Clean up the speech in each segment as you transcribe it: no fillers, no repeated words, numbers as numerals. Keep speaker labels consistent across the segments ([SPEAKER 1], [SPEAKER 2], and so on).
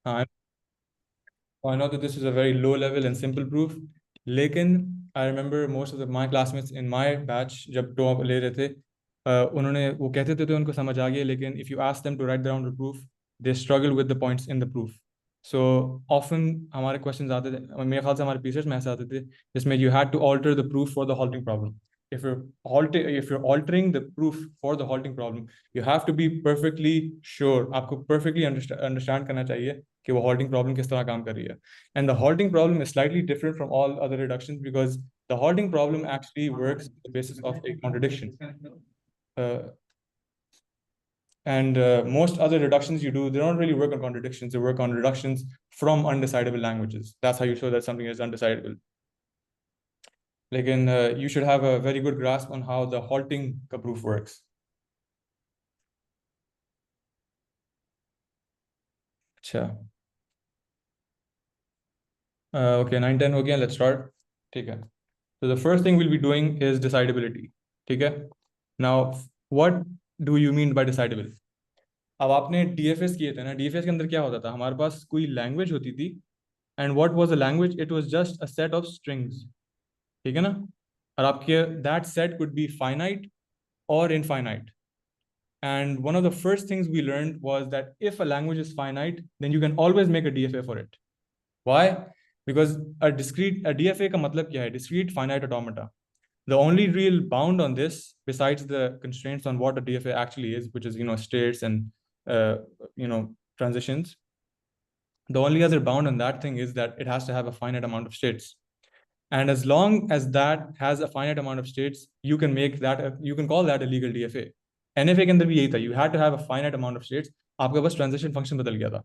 [SPEAKER 1] हाँ, I know that this is a very low level and simple proof, लेकिन I remember most of my classmates in my batch जब top ले रहे थे, उन्होंने वो कहते थे तो उनको समझ आ गया, लेकिन if you ask them to write down the proof, they struggle with the points in the proof. So often हमारे questions आते थे, मेरे ख्याल से हमारे pieces में ऐसे आते थे जिसमें you had to alter the proof for the halting problem. If you're altering the proof for the halting problem, you have to be perfectly sure, आपको perfectly understand करना चाहिए कि वो halting problem किस तरह काम कर रही है. And the halting problem is slightly different from all other reductions because the halting problem actually works on the basis of a contradiction. And most other reductions you do, they don't really work on contradictions. They work on reductions from undecidable languages. That's how you show that something is undecidable. Again, you should have a very good grasp on how the halting proof works. अच्छा, okay, 9-10 हो गया. Let's start. ठीक है. So the first thing we'll be doing is decidability. ठीक है. Now, what do you mean by decidable? अब आपने DFS किए थे ना, DFS के अंदर क्या होता था, हमारे पास कोई लैंग्वेज होती थी, and what was the language, it was just a set of strings. ठीक है ना. और आपके that set could be finite और infinite. And one of the first things we learned was that if a language is finite, then you can always make a DFA for it. Why? Because a DFA का मतलब क्या है? Discrete finite automata. The only real bound on this, besides the constraints on what a DFA actually is, which is states and transitions, the only other bound on that thing is that it has to have a finite amount of states. And as long as that has a finite amount of states, you can call that a legal DFA. NFA के अंदर भी यही था, you had to have a finite amount of states. आपका बस transition function बदल गया था.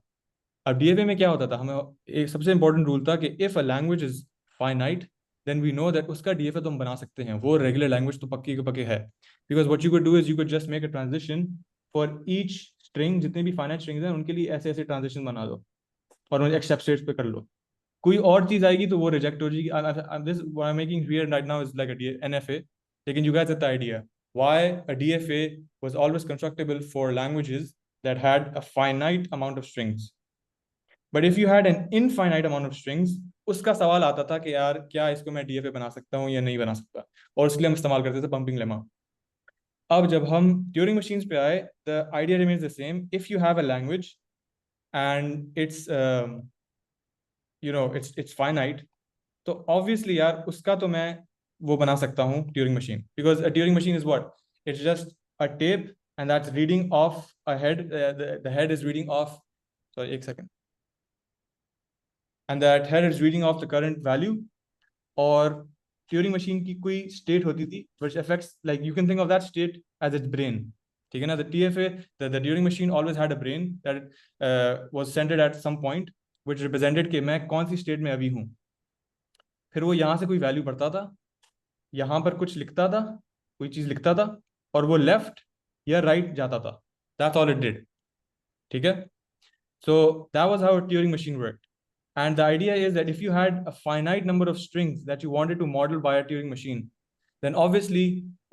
[SPEAKER 1] अब DFA में क्या होता था, हमें एक सबसे इंपॉर्टेंट रूल था कि if a language is finite, then we know that उसका DFA तो हम बना सकते हैं, वो रेगुलर लैंग्वेज तो पक्की के पक्के है. Because what you could do is you could just make a transition for each string, जितने भी finite strings हैं उनके लिए ऐसे ऐसे ट्रांजिशन बना दो और उन्हें एक्सेप्ट स्टेट्स पे कर लो. कोई और चीज आएगी तो वो रिजेक्ट हो जाएगी. This what I'm making here right now is like a NFA. लेकिन you guys get the idea why a DFA was always constructible for languages that had a finite amount of strings. But if you had an infinite amount of strings, उसका सवाल आता था कि यार क्या इसको मैं DFA बना सकता हूँ या नहीं बना सकता, और इसलिए हम इस्तेमाल करते थे पंपिंग लेमा. अब जब हम ट्यूरिंग मशीन्स पे आए, the idea remains the same. If you have a language and it's finite, तो obviously यार उसका तो मैं वो बना सकता हूँ Turing machine. Because a Turing machine is what? It's just a tape and that's reading off a head. The head is reading off, sorry, एक second. And that head is reading off the current value. और Turing machine की कोई state होती थी which affects, like you can think of that state as its brain. ठीक है ना. The TFA, the Turing machine always had a brain that was centered at some point which represented कि मैं कौन सी स्टेट में अभी हूँ. फिर वो यहाँ से कोई वैल्यू पढ़ता था, यहाँ पर कुछ लिखता था, कोई चीज लिखता था, और वो लेफ्ट या राइट जाता था. That's all it did. ठीक है. So that was how a Turing machine worked. And the idea is that if you had a finite number of strings that you wanted to model by a Turing machine, then obviously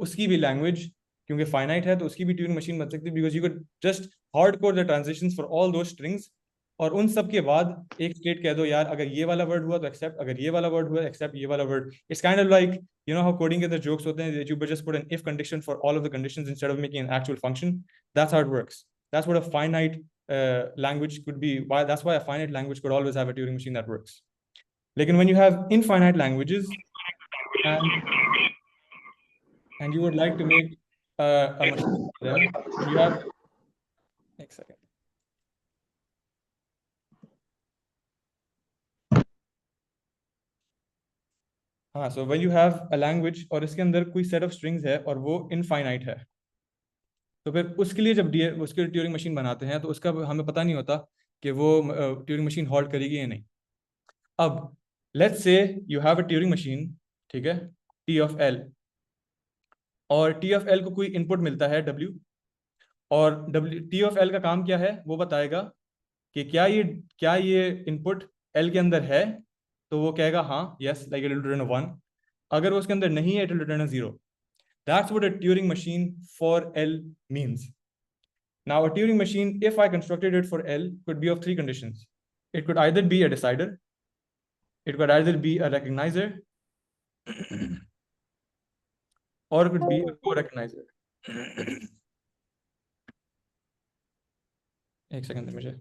[SPEAKER 1] उसकी भी language, क्योंकि finite है तो उसकी भी Turing machine बन सकती है. Because you could just hard code the transitions for all those strings, और उन सब के बाद एक स्टेट कह दो यार अगर ये वाला वर्ड हुआ तो एक्सेप्ट, अगर ये वाला वर्ड हुआ एक्सेप्ट ये वाला word. It's kind of like how coding के अंदर jokes होते हैं that you just put an if condition for all of the conditions instead of making an actual function. That's how it works. That's what a finite language could be. That's why a finite language could always have a Turing machine that works. Like when you have infinite languages and you would like to make a machine there, you have एक second. हाँ, so when you have a language और इसके अंदर कोई set of strings है और वो infinite है, तो फिर उसके लिए जब उसके ट्यूरिंग मशीन बनाते हैं तो उसका हमें पता नहीं होता कि वो ट्यूरिंग मशीन हॉल्ट करेगी या नहीं. अब let's say you have a Turing machine, ठीक है, टी ऑफ एल, और टी ऑफ एल को कोई इनपुट मिलता है डब्ल्यू, और डब्ल्यू टी ऑफ एल का काम क्या है, वो बताएगा कि क्या ये इनपुट एल के अंदर है, तो वो कहेगा हाँ yes, like it will return 1. अगर वो उसके अंदर नहीं है it will return 0. That's what a Turing machine for L means. Now, a Turing machine, if I constructed it for L, could be of three conditions. It could either be a decider, it could either be a recognizer, or it could be a co-recognizer. एक second दे मुझे.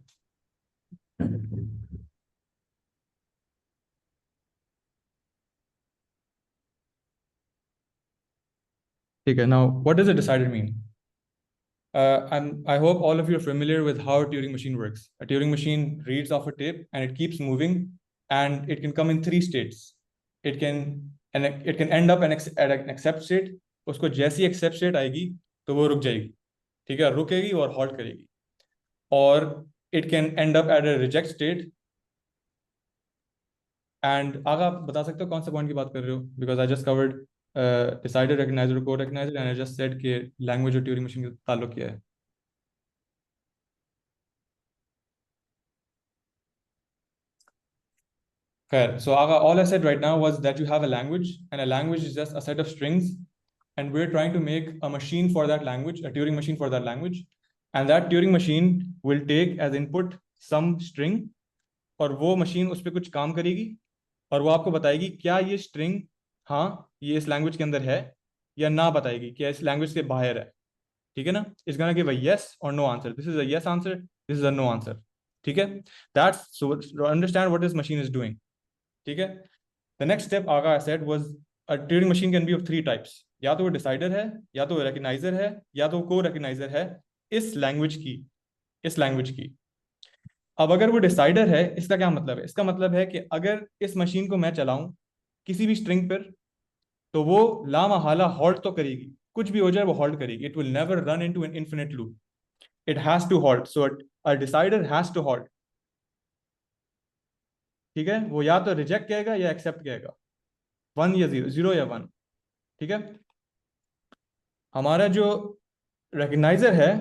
[SPEAKER 1] ठीक है. Now, what does a decider mean? I hope all of you are familiar with how a Turing machine works. A Turing machine reads off a tape and it keeps moving, and it can come in three states. It can end up at an accept state. उसको जैसी accept state आएगी तो वो रुक जाएगी. ठीक है, रुकेगी और halt करेगी. और it can end up at a reject state. And आगा आप बता सकते हो कौन सा पॉइंट की बात कर रहे हो? Because I just covered decider, recognizer, co-recognizer, and I just said कि language और Turing machine का ताल्लुक क्या है. Fair. So all I said right now was that you have a language, and a language is just a set of strings, and we're trying to make a machine for that language, a Turing machine for that language, and that Turing machine will take as input some string, और वो machine उस पर कुछ काम करेगी, और वो आपको बताएगी क्या ये string हाँ ये इस language के अंदर है, या ना बताएगी क्या इस language के बाहर है. ठीक है ना? It's gonna give a yes or no answer. This is a yes answer. This is a no answer. ठीक है? That's so to understand what this machine is doing. ठीक है. The next step Agha I said was a Turing machine can be of three types. या तो वो decider है, या तो वो recognizer है, या तो वो co-recognizer है इस language की. अब अगर वो decider है, इसका क्या मतलब है? इसका मतलब है कि अगर इस मशीन को मैं चलाऊं किसी भी स्ट्रिंग पर, तो वो लामहला हॉल्ट तो करेगी. कुछ भी हो जाए वो हॉल्ट करेगी. It will never run into an infinite loop. It has to halt. So a decider has to halt. ठीक है. वो या तो रिजेक्ट कहेगा या एक्सेप्ट कहेगा. 1 या 0, 0 या 1. ठीक है. हमारा जो recognizer है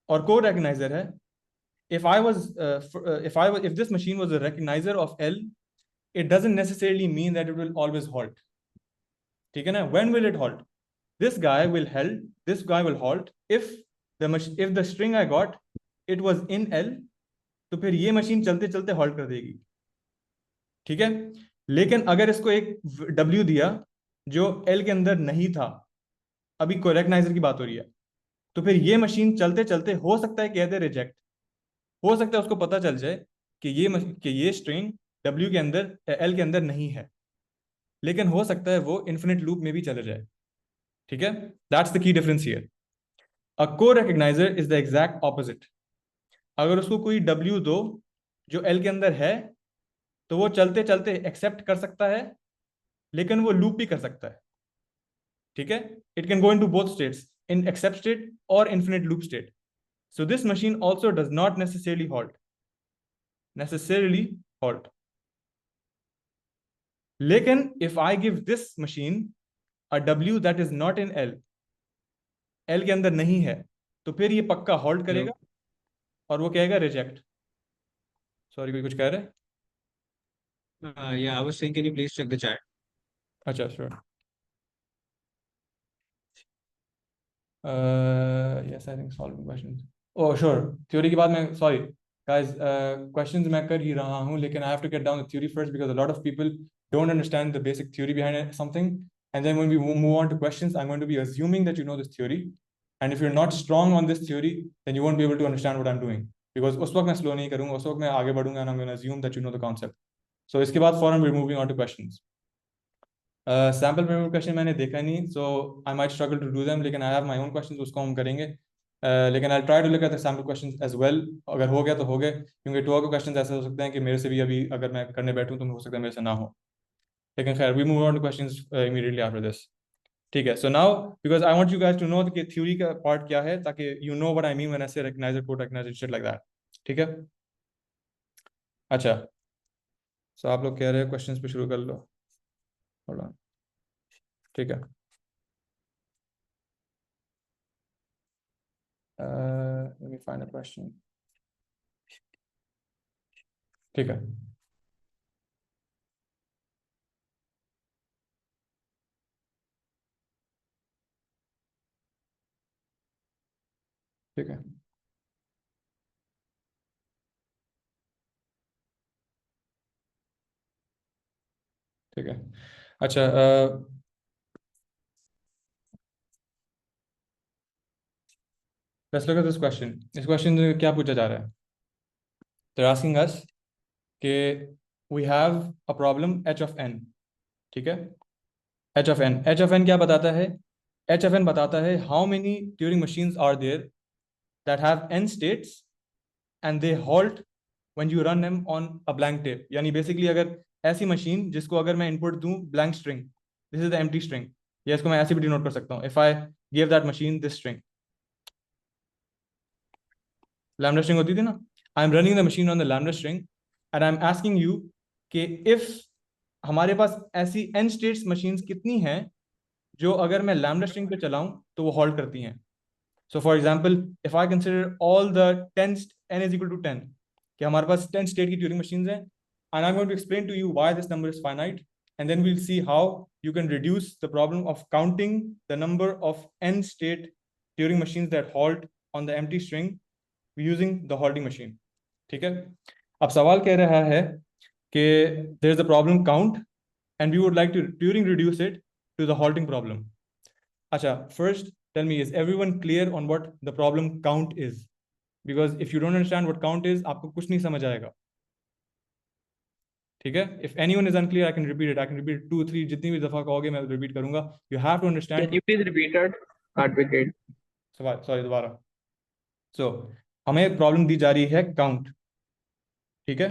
[SPEAKER 1] और co-recognizer है, if I was if this machine was a recognizer of L, it doesn't necessarily mean that it will always halt. ठीक है ना? When will it halt? This guy will halt if the string I got it was in L, तो फिर ये machine चलते चलते halt कर देगी. ठीक है. लेकिन अगर इसको एक W दिया जो L के अंदर नहीं था, अभी co-recognizer की बात हो रही है, तो फिर ये मशीन चलते चलते हो सकता है कह दे रिजेक्ट. हो सकता है उसको पता चल जाए कि ये स्ट्रिंग W के अंदर L के अंदर नहीं है, लेकिन हो सकता है वो इन्फिनिट लूप में भी चले जाए. ठीक है. That's the key difference here. A co recognizer is the exact opposite. अगर उसको कोई W दो जो L के अंदर है, तो वो चलते चलते एक्सेप्ट कर सकता है, लेकिन वो लूप भी कर सकता है. ठीक है. It can go into both states, in accept state और infinite loop state. So this machine also does not necessarily halt. लेकिन if I give this machine a W that is not in L के अंदर नहीं है, तो फिर ये पक्का halt करेगा और वो कहेगा रिजेक्ट. सॉरी, कोई कुछ कह रहा है?
[SPEAKER 2] Yeah, I was saying, can you please check the chat?
[SPEAKER 1] अच्छा, sure. Yes, I think solving questions. Oh sure. Theory की बात मैं सॉरी guys, questions मैं कर ही रहा हूँ, लेकिन I have to get down the theory first because a lot of people don't understand the basic theory behind something, and then when we move on to questions I'm going to be assuming that you know this theory, and if you're not strong on this theory then you won't be able to understand what I'm doing, because उस वक्त मैं slow नहीं करूँगा, उस वक्त मैं आगे बढ़ूंगा and I'm going to assume that you know the concept. So इसके बाद फौरन we're moving on to questions. Sample paper question मैंने देखा नहीं, so I might struggle to do them, लेकिन I have my own questions, उसको हम करेंगे. लेकिन I try to look at the sample questions as well. अगर हो गया तो हो गए, क्योंकि टू के क्वेश्चंस ऐसे हो सकते हैं कि मेरे से भी अभी अगर मैं करने बैठूं तो हो सकता है मेरे से ना हो. लेकिन खैर, we move on to questions immediately after this. ठीक है. So now because I want you guys to know कि थ्योरी का पार्ट क्या है, ताकि you know what I mean when I say recogniser, को रिकॉग्नाइजर, शिट लाइक दैट. ठीक है. अच्छा, सो आप लोग कह रहे हैं क्वेश्चंस पे शुरू कर लो. Hold on. ठीक है. Let me find a question. ठीक है. ठीक है. ठीक है, अच्छा let's look at this question. इस क्वेश्चन में क्या पूछा जा रहा है? They're asking us कि we have a problem h of n, ठीक है, h of n क्या बताता है? h of n बताता है how many Turing machines are there that have n states and they halt when you run them on a blank tape. यानी basically अगर ऐसी मशीन जिसको अगर मैं इनपुट दूं blank string, this is the empty string, या इसको मैं ऐसे भी डिनोट कर सकता हूं, if I give that machine this string, lambda string होती थी ना, I am running the machine on the lambda string and I am asking you कि इफ हमारे पास ऐसी n स्टेट्स मशीन्स कितनी हैं जो अगर मैं लैम्डा स्ट्रिंग पे चलाऊं तो वो हॉल्ट करती हैं. So for example, if I consider all the 10 n is equal to 10, कि हमारे पास 10 state की Turing machines हैं, and I'm going to explain to you why this number is finite, and then we'll see how you can reduce the problem of counting the number of n state Turing machines that halt on the empty string using the halting machine. ठीक है, अब सवाल कह रहा है कि there is a problem count and we would like to Turing reduce it to the halting problem. अच्छा, first tell me, is everyone clear on what the problem count is? Because if you don't understand what count is, आपको कुछ नहीं समझ आएगा. ठीक है, if anyone is unclear, I can repeat it. I can repeat it 2 3 जितनी भी दफा कहोगे मैं repeat करूंगा. You have to understand.
[SPEAKER 3] Can you please repeat it? That'd be great.
[SPEAKER 1] Sorry दोबारा. So हमें प्रॉब्लम दी जा रही है काउंट. ठीक है,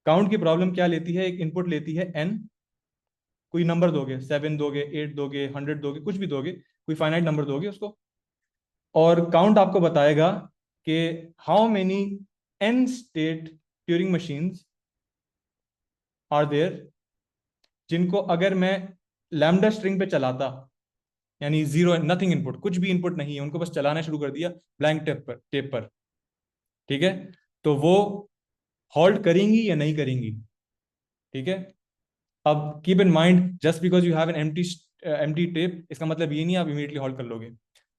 [SPEAKER 1] काउंट की प्रॉब्लम क्या लेती है? एक इनपुट लेती है n, कोई नंबर दोगे, 7 दोगे, 8 दोगे, 100 दोगे, कुछ भी दोगे, कोई फाइनाइट नंबर दोगे उसको, और काउंट आपको बताएगा कि how many n state Turing machines are there जिनको अगर मैं लैम्डा स्ट्रिंग पे चलाता, यानी जीरो नथिंग इनपुट, कुछ भी इनपुट नहीं है, उनको बस चलाना शुरू कर दिया ब्लैंक टेप पर, ठीक है, तो वो हॉल्ट करेंगी या नहीं करेंगी. ठीक है, अब keep in mind, just because you have an empty tape, इसका मतलब ये नहीं आप इमीडिएटली हॉल्ट कर लोगे.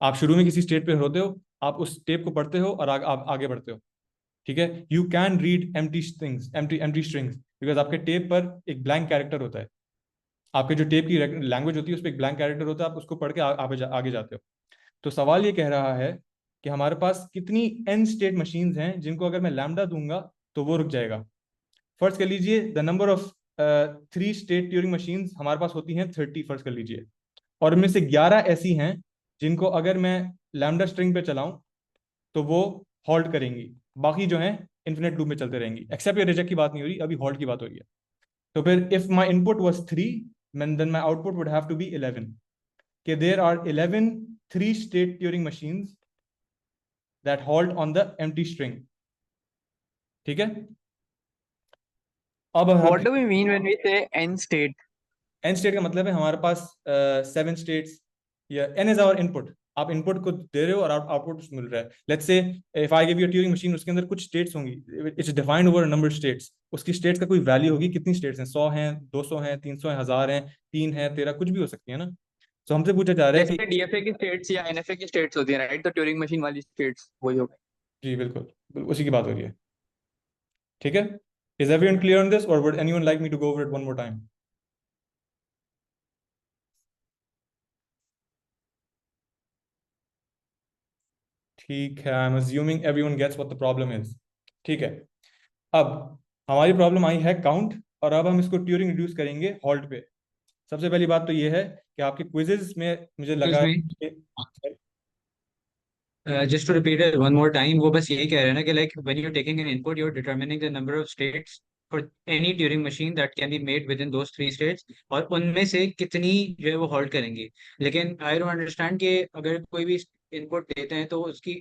[SPEAKER 1] आप शुरू में किसी स्टेट पे होते हो, आप उस टेप को पढ़ते हो और आप आगे बढ़ते हो. ठीक है, you can read empty strings because आपके टेप पर एक ब्लैंक कैरेक्टर होता है, आपके जो टेप की लैंग्वेज होती है उस पर एक ब्लैंक कैरेक्टर होता है, आप उसको पढ़ के आगे जाते हो. तो सवाल ये कह रहा है कि हमारे पास कितनी n स्टेट मशीन्स हैं जिनको अगर मैं लैम्डा दूंगा तो वो रुक जाएगा. फर्स्ट कर लीजिए the number of 3 state Turing machines हमारे पास होती हैं 30, फर्स्ट कर लीजिए, और इनमें से 11 ऐसी हैं जिनको अगर मैं लैम्डा स्ट्रिंग पे चलाऊं तो वो हॉल्ट करेंगी, बाकी जो हैं इन्फिनिट लूप में चलते रहेंगी. एक्सेप्ट या रिजेक्ट की बात नहीं हो रही, अभी हॉल्ट की बात हो रही है. तो फिर if my input was 3 then my output would have to be 11. Okay, there are 11 3-state Turing machines that halt on the empty string. ठीक है, अब
[SPEAKER 3] What do we mean when we say n state?
[SPEAKER 1] n state का मतलब है हमारे पास 7 states, या n is our input. आप input को दे रहे हो और आउटपुट मिल रहा है. Let's say if I give you a Turing machine, उसके अंदर कुछ स्टेट्स होंगी, it's defined over number states, उसकी स्टेट्स का कोई वैल्यू होगी, कितनी स्टेट्स हैं, 100 हैं, 200 हैं, 300 हैं, 1000 हैं, 3 है, 13, कुछ भी हो सकती है ना. तो हमसे पूछा जा रहा है
[SPEAKER 3] जैसे DFA की स्टेट्स या NFA की स्टेट्स होती है, राइट? तो ट्यूरिंग मशीन वाली स्टेट्स वही हो गई.
[SPEAKER 1] जी बिल्कुल उसी की बात हो रही है. ठीक है, is everyone clear on this और would anyone like me to go over it one more time? ठीक है, I am assuming everyone gets what the problem is. ठीक है, अब हमारी प्रॉब्लम आई है काउंट, और अब हम इसको ट्यूरिंग रिड्यूस करेंगे हॉल्ट पे. सबसे पहली बात तो ये है कि आपके क्विजेस में मुझे लगा
[SPEAKER 2] Just to repeat it one more time, वो बस यही कह रहे हैं ना कि like when you're taking an input, you're determining the number of states for any Turing machine that can be made within those 3 states, और उनमें से कितनी जो है वो होल्ड करेंगी. लेकिन I don't understand कि अगर कोई भी इनपुट देते हैं तो उसकी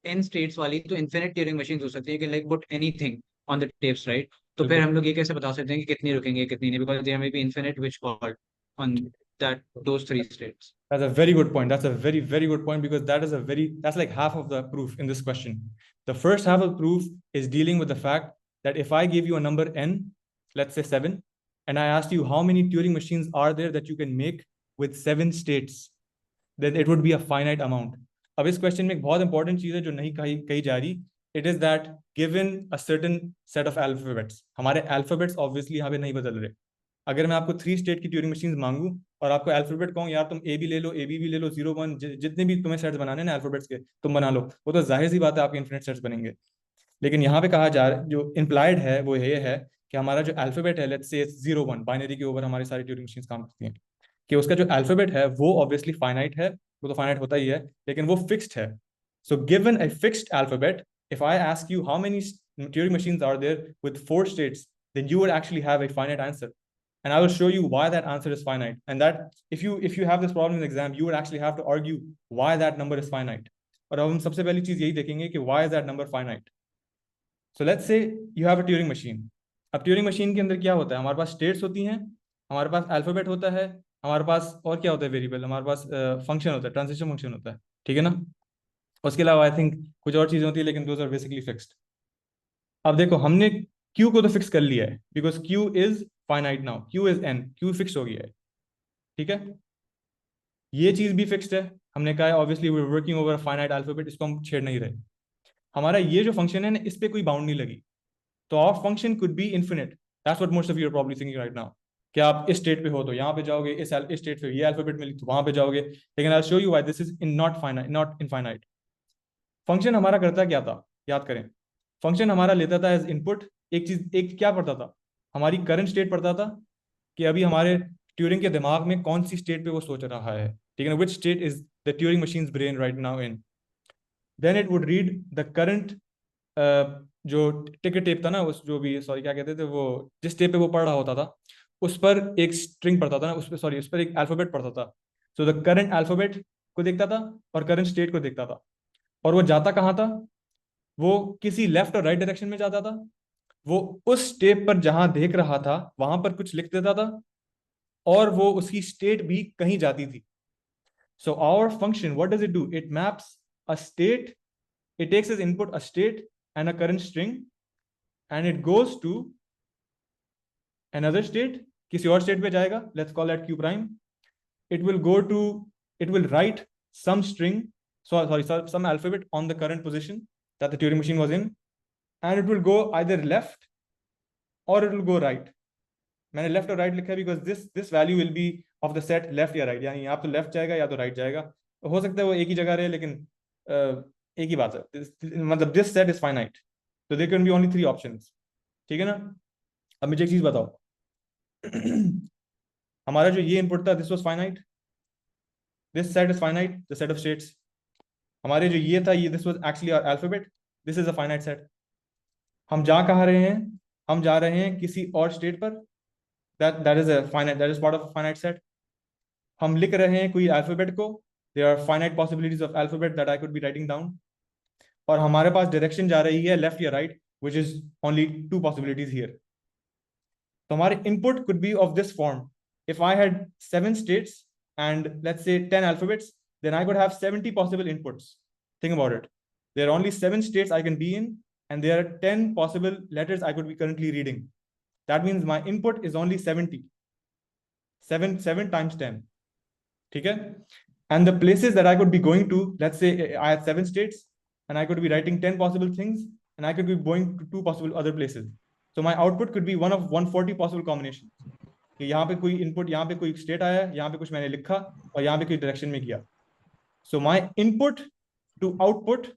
[SPEAKER 2] n states वाली तो infinite Turing machines हो सकती है कि like put anything on the tapes, right? तो फिर हम लोग ये कैसे बता सकते हैं कि कितनी रुकेंगे कितनी नहीं, because there may be infinite which halt on those 3 states.
[SPEAKER 1] That's a very good point. That's a very, very good point, because that's like half of the proof in this question. The first half of the proof is dealing with the fact that if I give you a number n, let's say 7, and I asked you how many Turing machines are there that you can make with 7 states, then it would be a finite amount. अब इस question में एक बहुत important चीज है जो नहीं कही जा रही. It is that given a certain set of alphabets, हमारे अल्फाबेट्स ऑब्वियसली यहाँ पे नहीं बदल रहे. अगर मैं आपको 3 स्टेट की ट्यूरिंग मशीन मांगू और आपको अल्फाबेट कहूँ यार तुम ए भी ले लो, ए बी भी ले लो, 0 1 जितने भी तुम्हें सेट्स बनाने ना अल्फाबेट्स के तुम बना लो, वो तो जाहिर सी बात है आपके इन्फिनिट सेट्स बनेंगे। लेकिन यहाँ पे कहा जा रहा जो इम्प्लाइड है वो ये है कि हमारा जो अल्फाबेट है, लेट्स से 0 1 बाइनरी के ऊपर हमारी सारी ट्यूरिंग मशीन काम करती हैं, कि उसका जो अल्फाबेट है वो ऑब्वियसली फाइनाइट है, वो तो फाइनाइट होता ही है, लेकिन वो फिक्स्ड है। So given a fixed alphabet, if I ask you how many Turing machines are there with 4 states, then you would actually have a finite answer, and I will show you why that answer is finite. And that if you have this problem in the exam, you would actually have to argue why that number is finite. और अब हम सबसे पहली चीज यही देखेंगे कि why is that number finite. So let's say you have a Turing machine. अब Turing machine के अंदर क्या होता है, हमारे पास states होती हैं, हमारे पास अल्फाबेट होता है, हमारे पास और क्या होता है वेरिएबल, हमारे पास फंक्शन होता है, ट्रांजिशन फंक्शन होता है, ठीक है ना। उसके अलावा आई थिंक कुछ और चीजें होती है, लेकिन दोज आर बेसिकली फिक्स्ड। अब देखो हमने Q को तो फिक्स कर लिया है, because Q is finite now, Q is n, Q fix हो गया है, ठीक है। ये चीज भी फिक्स्ड है, हमने कहा है obviously we are working over a finite alphabet, इसको हम छेड़ नहीं रहे। हमारा ये जो फंक्शन है ना, इस पे कोई बाउंड नहीं लगी, तो our function could be infinite. That's what most of you are probably thinking right now, कि आप इस स्टेट पे हो तो यहाँ पे जाओगे, इस स्टेट पे ये अल्फाबेट मिली तो वहां पे जाओगे, लेकिन I show you why this is in not finite, not infinite. Function हमारा करता क्या था, याद करें। फंक्शन हमारा लेता था एज इनपुट एक चीज, एक क्या पढ़ता था, हमारी करंट स्टेट पढ़ता था, कि अभी हमारे ट्यूरिंग के दिमाग में कौन सी स्टेट पे वो सोच रहा है, ठीक है ना, which state is the Turing machine's brain right now in. Then it would read the current, जो टिकट टेप था ना, उस जो भी सॉरी क्या कहते थे वो, जिस टेप पे वो पढ़ रहा होता था उस पर एक स्ट्रिंग पढ़ता था ना, उस पर सॉरी उस पर एक अल्फाबेट पढ़ता था। सो द करंट अल्फाबेट को देखता था और करंट स्टेट को देखता था, और वो जाता कहाँ था, वो किसी लेफ्ट और राइट डायरेक्शन में जाता था। वो उस स्टेप पर जहां देख रहा था वहां पर कुछ लिख देता था, और वो उसकी स्टेट भी कहीं जाती थी। So our function what does it do, it maps a state, it takes as input a state and a current string, and it goes to another state, किसी और state पे जाएगा, let's call that q prime. It will go to, it will write some string, some alphabet on the current position that the Turing machine was in, and it will go either left or it will go right. मैंने left और right लिखा है because this value will be of the set left या right, यानी या तो left जाएगा या तो right जाएगा, हो सकता है वो एक ही जगह रहे, लेकिन एक ही बात है, मतलब this set is finite, so there can be only 3 options, ठीक है ना। अब मुझे एक चीज बताओ, हमारा जो ये इनपुट था this was finite, this set is finite, the set of states। हमारे जो ये था ये this was actually our alphabet, this is a finite set। हम जा कहाँ रहे हैं, हम जा रहे हैं किसी और स्टेट पर, that is a finite, that is part of a finite set। हम लिख रहे हैं कोई अल्फाबेट को, there are finite possibilities of alphabet that I could be writing down, और हमारे पास डायरेक्शन जा रही है लेफ्ट या right, which is only 2 possibilities here। तो हमारे input could be of this form, if I had 7 states and let's say 10 alphabets, then I could have 70 possible inputs। Think about it, there are only 7 states I can be in, and there are 10 possible letters I could be currently reading। That means my input is only 70, 7 times 10, ठीक है। And the places that I could be going to, let's say I had 7 states and I could be writing 10 possible things, and I could be going to 2 possible other places, so my output could be one of 140 possible combinations। कि यहाँ पे कोई input, यहाँ पे कोई state आया, यहाँ पे कुछ मैंने लिखा और यहाँ पे कोई डायरेक्शन में किया। So my input to output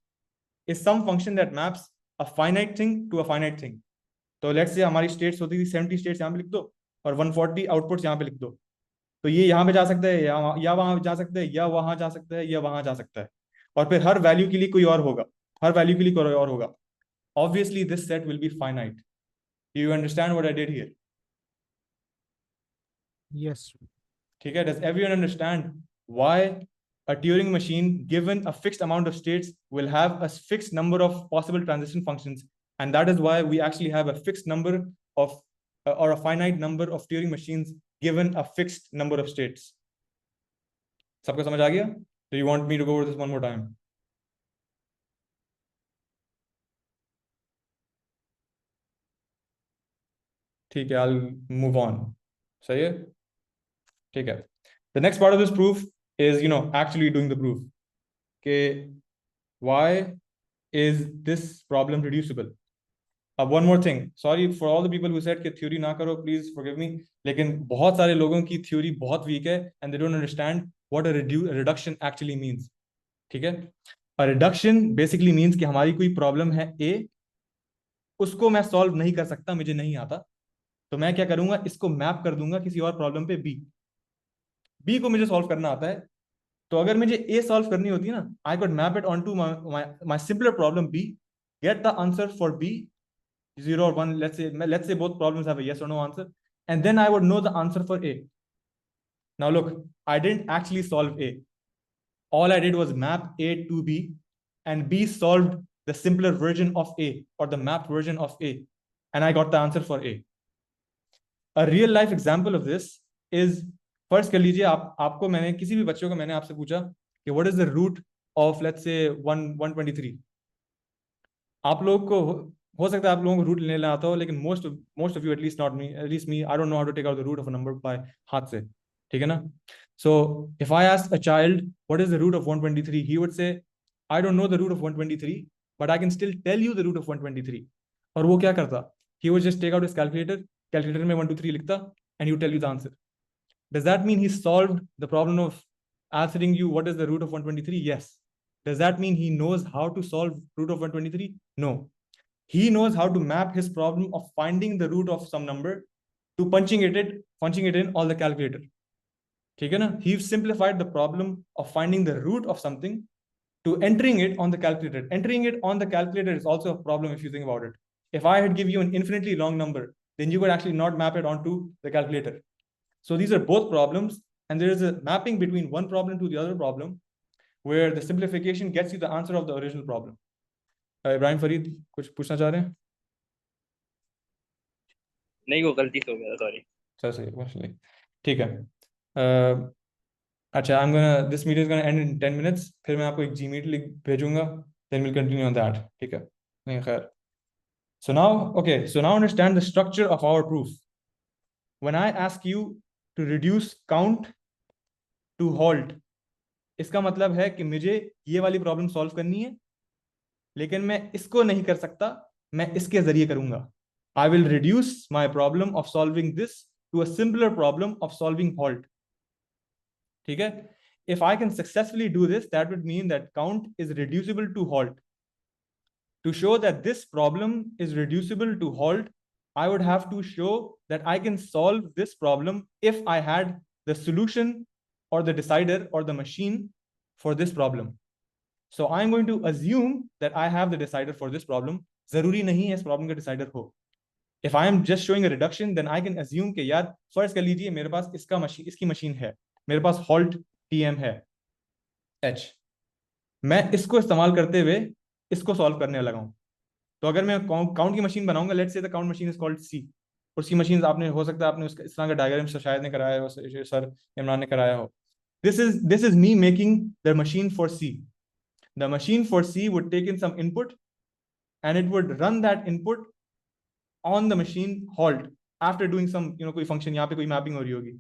[SPEAKER 1] is some function that maps a finite thing to a finite thing। तो लेट्स से हमारी स्टेट्स होती थी 70 स्टेट्स यहाँ पे लिख दो और 140 आउटपुट्स यहाँ पे लिख दो, तो ये यहाँ पे जा सकता है या वहां जा सकता है या वहां जा सकता है या वहां जा सकता है, और फिर हर वैल्यू के लिए कोई और होगा, हर वैल्यू के लिए कोई और होगा। Obviously this set will be finite. Do you understand what I did here?
[SPEAKER 2] Yes.
[SPEAKER 1] ठीक है, does everyone understand why a Turing machine given a fixed amount of states will have a fixed number of possible transition functions, and that is why we actually have a fixed number of or a finite number of Turing machines given a fixed number of states। सबको समझ आ गया? Do you want me to go over this one more time? ठीक है, I'll move on। सही है, ठीक है। The next part of this proof is actually doing the proof, कि why is this problem reducible? अब one more thing, sorry for all the people who said कि theory ना करो, प्लीज फॉरगिव मी, लेकिन बहुत सारे लोगों की थ्योरी बहुत वीक है and they don't understand what a reduction actually means. ठीक है, अ रिडक्शन बेसिकली मींस कि हमारी कोई प्रॉब्लम है ए, उसको मैं सॉल्व नहीं कर सकता, मुझे नहीं आता, तो मैं क्या करूंगा, इसको मैप कर दूंगा किसी और प्रॉब्लम पे बी. बी को मुझे सॉल्व करना आता है, तो अगर मुझे ए सॉल्व करनी होती है ना, I could map it on to my simpler problem B, get the answer for B 0 or 1, let's say both problems have a yes or no answer, and then I would know the answer for A. Now look, I didn't actually solve A. All I did was map A to B, and B solved the simpler version of A, or the mapped version of A, and I got the answer for A. A real life example of this is, first कर लीजिए आपको मैंने किसी भी बच्चों को मैंने आपसे पूछा कि what is the root of let's say 123. आप लोग को हो सकता है आप लोगों को रूट लेने आता हो, लेकिन most of you, at least not me, at least me, I don't know how to take out the root of a number by हाथ से. ठीक है ना? So if I ask a child what is the root of 123, he would say I don't know the root of 123, but I can still tell you the root of 123. और वो क्या करता, he would just take out his calculator में 1 2 3 लिखता and you tell you the answer. Does that mean he solved the problem of answering you what is the root of 123? Yes. Does that mean he knows how to solve root of 123? No. He knows how to map his problem of finding the root of some number to punching it in all the calculator. ठीक है ना? He simplified the problem of finding the root of something to entering it on the calculator. Entering it on the calculator is also a problem if you think about it. If I had given you an infinitely long number, then you could actually not map it onto the calculator. So these are both problems, and there is a mapping between one problem to the other problem, where the simplification gets you the answer of the original problem. Ibrahim Farid, कुछ पूछना चाह रहे हैं?
[SPEAKER 4] नहीं, वो गलती से हो गया, सॉरी.
[SPEAKER 1] चल सही, ठीक है. अच्छा, this meeting is gonna end in 10 minutes. फिर मैं आपको एक Gmeet link भेजूंगा, then we'll continue on that. ठीक है? नहीं खैर. So now understand the structure of our proof. When I ask you to reduce count to halt, इसका मतलब है कि मुझे ये वाली प्रॉब्लम सॉल्व करनी है, लेकिन मैं इसको नहीं कर सकता, मैं इसके जरिए करूंगा. I will reduce my problem of solving this to a simpler problem of solving halt. ठीक है? If I can successfully do this, that would mean that count is reducible to halt. To show that this problem is reducible to halt, I would have to show that I can solve this problem if I had the solution or the decider or the machine for this problem. So I'm going to assume that I have the decider for this problem. जरूरी नहीं है इस problem का decider हो. If I am just showing a reduction, then I can assume कि यार फर्ज कर लीजिए मेरे पास इसकी मशीन है, मेरे पास halt TM है H, मैं इसको इस्तेमाल करते हुए इसको सॉल्व करने लगा हूं. तो अगर मैं काउंट की मशीन बनाऊंगा, let's say the count machine is called C, और सी मशीन आपने हो सकता है आपने उसका इस तरह का डायग्राम शायद ने कराया हो, सर इमरान ने कराया हो. This is me making the machine for C. The machine for C would take in some input and it would run that input on the machine halt after doing some कोई function. यहाँ पे कोई mapping हो रही होगी,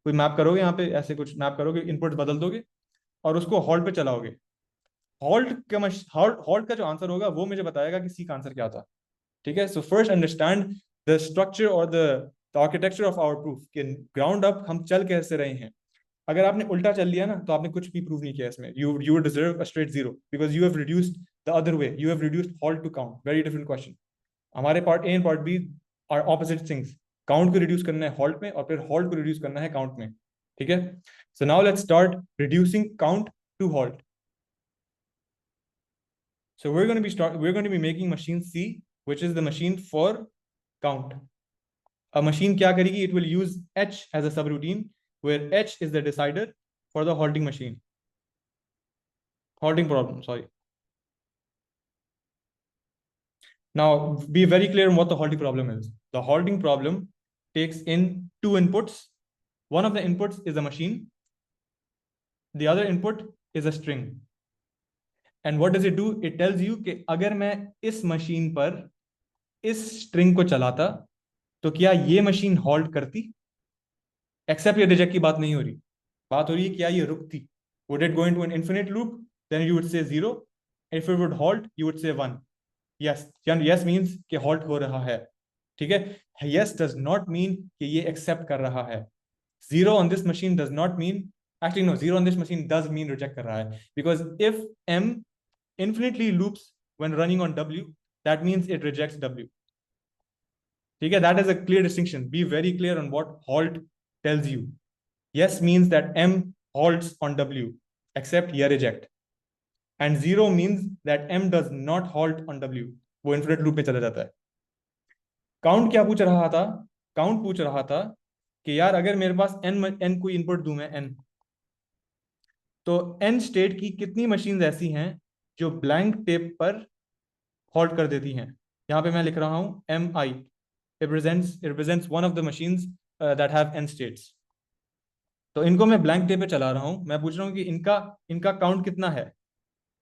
[SPEAKER 1] कोई map करोगे, यहाँ पे ऐसे कुछ मैप करोगे, इनपुट बदल दोगे और उसको हॉल्ट पे चलाओगे. हॉल्ट का जो आंसर होगा वो मुझे बताएगा कि सी का आंसर क्या था. ठीक है? So first understand the structure और the architecture of our proof कि ग्राउंड अप हम चल कैसे रहे हैं. अगर आपने उल्टा चल लिया ना, तो आपने कुछ भी प्रूव नहीं किया इसमें. You deserve a straight zero because you have reduced the other way, you have reduced halt to count. Very different question. हमारे part A and part B are opposite things. Count को reduce करना है halt में, और फिर halt को reduce करना है काउंट में. ठीक है? So now let's start reducing count to halt. So we're going to be making machine C, which is the machine for count. A machine क्या करेगी? It will use H as a subroutine, where H is the decider for the halting machine. Halting problem, sorry. Now be very clear on what the halting problem is. The halting problem takes in two inputs. One of the inputs is a machine. The other input is a string. And what does it do? It tells you कि अगर मैं इस machine पर इस string को चलाता तो क्या ये मशीन हॉल्ट करती? एक्सेप्ट या रिजेक्ट की बात नहीं हो रही, बात हो रही है क्या ये रुकती. Would it go into an infinite loop? Then you would say 0. If it would halt, you would say 1. yes, yes means कि halt हो रहा है, ठीक है. Yes does not mean कि ये accept कर रहा है. Zero on this machine does not mean, actually no, zero on this machine does mean reject कर रहा है, because if M infinitely loops when running on W, that means it rejects W. ठीक है, that is a clear distinction. Be very clear on what halt tells you. Yes means that M halts on W, except या reject. And zero means that M does not halt on W. वो infinite loop में चला जाता है. Count क्या पूछ रहा था? Count पूछ रहा था कि यार अगर मेरे पास n कोई इनपुट दूं मैं n, तो n स्टेट की कितनी मशीन्स ऐसी हैं जो ब्लैंक टेप पर हॉल्ट कर देती हैं. यहाँ पे मैं लिख रहा हूं mi. It represents one of the machines that have n states. तो इनको मैं ब्लैंक टेप पे चला रहा हूं. मैं पूछ रहा हूं कि इनका काउंट कितना है.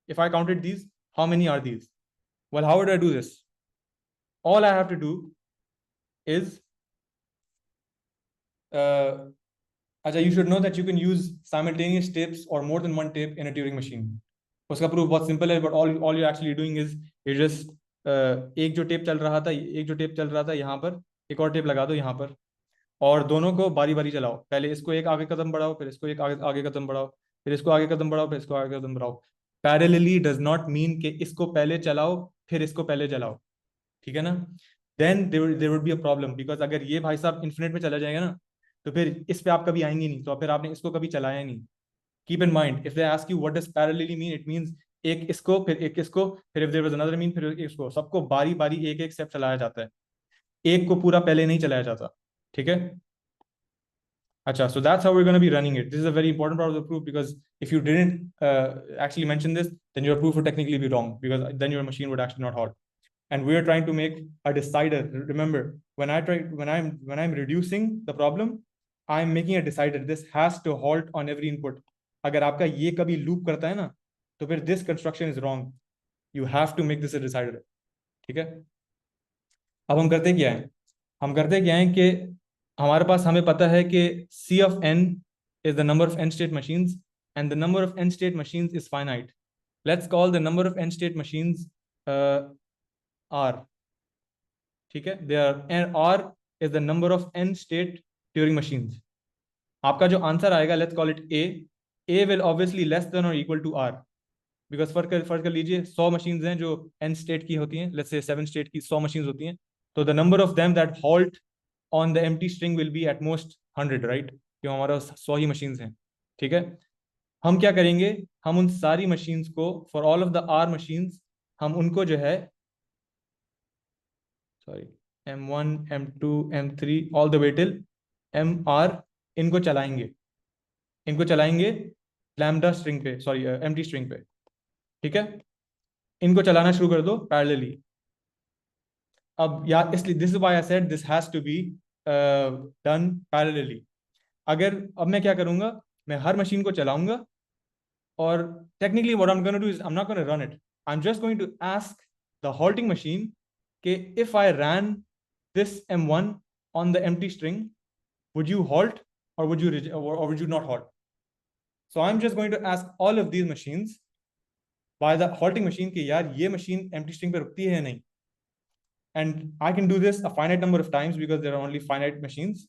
[SPEAKER 1] If I counted these, how many are these? Well, how would I do this? All I have to do is अच्छा, you should know that you can use simultaneous tapes or more than one tape in a Turing machine. उसका proof बहुत simple है, but all you're actually doing is you just एक जो tape चल रहा था यहाँ पर, एक और टेप लगा दो यहाँ पर, और दोनों को बारी बारी चलाओ. पहले इसको एक आगे कदम बढ़ाओ, फिर इसको एक आगे कदम बढ़ाओ, फिर इसको आगे कदम बढ़ाओ, फिर इसको आगे कदम बढ़ाओ. पैरेलली डज नॉट मीन कि इसको पहले चलाओ फिर इसको पहले चलाओ, ठीक है ना. Then there would be a problem, because अगर ये भाई साहब इन्फिनिट में चला जाएगा ना, तो फिर इस पे आप कभी आएंगे नहीं, तो फिर आपने इसको कभी चलाया नहीं. Keep in mind, if they ask you what does parallelly mean, it means एक इसको फिर एक इसको, फिर if there was another mean फिर इसको, सबको बारी बारी एक एक स्टेप चलाया जाता है, एक को पूरा पहले नहीं चलाया जाता, ठीक है. Acha, so that's how we're going to be running it. This is a very important part of the proof, because if you didn't actually mention this, then your proof would technically be wrong, because then your machine would actually not halt. And we're trying to make a decider. Remember, when I'm reducing the problem, I'm making a decider. This has to halt on every input. अगर आपका ये कभी loop करता है ना, तो फिर this construction is wrong. You have to make this a decider. ठीक है. अब हम करते क्या है? हम करते क्या है कि हमारे पास, हमें पता है कि C of n is the number of n state machines and the number of n state machines is finite. Let's call the number of n state machines R. ठीक है, and R is the number of n state Turing machines. आपका जो answer आएगा, let's call it A will obviously less than or equal to R, because फर्क कर लीजिए, 100 machines हैं जो n state की होती हैं, let's say 7 state की 100 machines होती हैं, तो the number of them that halt on the empty string will be at most 100, right? क्यों हमारा 100 ही machines हैं, ठीक है. हम क्या करेंगे, हम उन सारी machines को, for all of the R machines, हम उनको जो है, sorry, M1, M2, M3, all the way till MR, इनको चलाएंगे lambda string पे, sorry, empty string पे, ठीक है. इनको चलाना शुरू कर दो पैरेलली. अब यार, इसलिए this is why I said this has to be done parallelly. अगर अब मैं क्या करूंगा, मैं हर मशीन को चलाऊंगा, और technically what I am going to do is I am not going to run it, I am just going to ask the halting machine कि if I ran this M1 on the empty string, would you halt or would you not halt? So I'm just going to ask all of these machines by the halting machine कि यार ये machine empty string पे रुकती है या नहीं. And I can do this a finite number of times because there are only finite machines,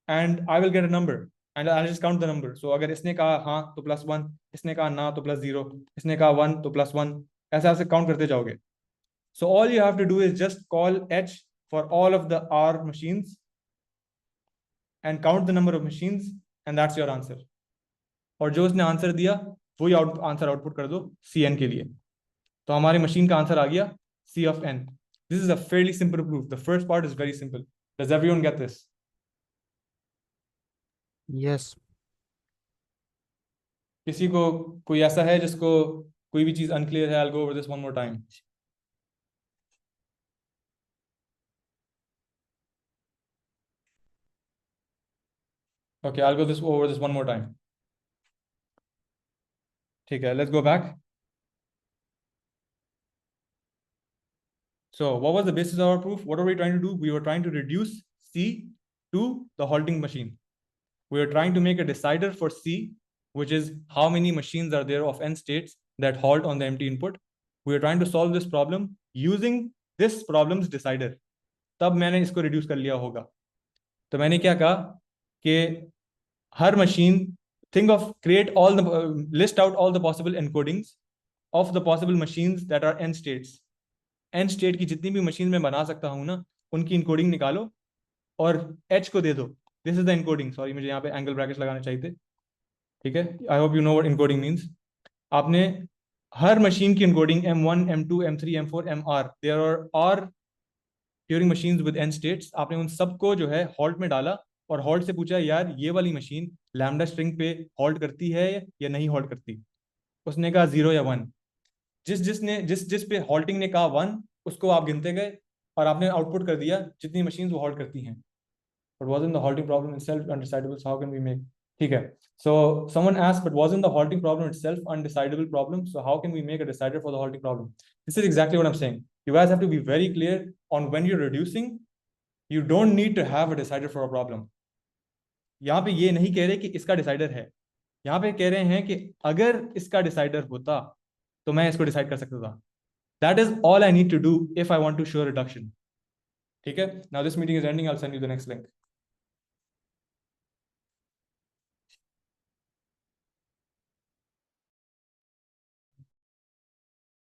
[SPEAKER 1] and I will get a number and I'll just count the number. So अगर इसने कहा हाँ तो +1, इसने कहा ना तो +0, इसने कहा 1 तो +1, ऐसे ऐसे काउंट करते जाओगे. So all you have to do is just call H for all of the R machines and count the number of machines, and that's your answer. और जो उसने आंसर दिया वही आंसर आउटपुट कर दो Cn के लिए. तो हमारी मशीन का आंसर आ गया C of n. This is a fairly simple proof. The first part is very simple. Does everyone get this?
[SPEAKER 5] Yes.
[SPEAKER 1] किसी को कोई ऐसा है जिसको कोई भी चीज unclear है? I'll go over this one more time. Okay, I'll go over this one more time. ठीक है, let's go back. So what was the basis of our proof? What are we trying to do? We were trying to reduce C to the halting machine. We are trying to make a decider for C, which is how many machines are there of n states that halt on the empty input. We are trying to solve this problem using this problems decider, तब मैंने इसको reduce कर लिया होगा। तो मैंने क्या कहा कि हर machine, think of, create all the list out all the possible encodings of the possible machines that are n states. n state की जितनी भी मशीन मैं बना सकता हूँ ना, उनकी इनकोडिंग निकालो और h को दे दो, this is the encoding. Sorry, मुझे यहाँ पे एंगल ब्रैकेट्स लगाने चाहिए थे, ठीक है। I hope you know what encoding means. आपने हर मशीन की encoding M1, M2, M3, M4, MR, there are Turing machines with n states, आपने उन सबको जो है हॉल्ट में डाला और हॉल्ट से पूछा यार ये वाली मशीन लैम्डा स्ट्रिंग पे हॉल्ट करती है या नहीं हॉल्ट करती। उसने कहा 0 या 1। जिस पे हॉल्टिंग ने कहा 1, उसको आप गिनते गए और आपने आउटपुट कर दिया जितनी मशीन्स वो हॉल्ट करती हैं। But wasn't the halting problem itself undecidable? So how can we make? ठीक है. So someone asked, but wasn't the halting problem itself undecidable problem? So how can we make a decider for the halting problem? This is exactly what I'm saying. You guys have to be very clear on when you're reducing. You don't need to have a decider for a problem. यहाँ पे ये नहीं कह रहे कि इसका decider है, यहाँ पे कह रहे हैं कि अगर इसका डिसाइडर होता तो मैं इसको डिसाइड कर सकता था। That is all I need to do if I want to show reduction. ठीक है. Now this meeting is ending. I'll send you the next link.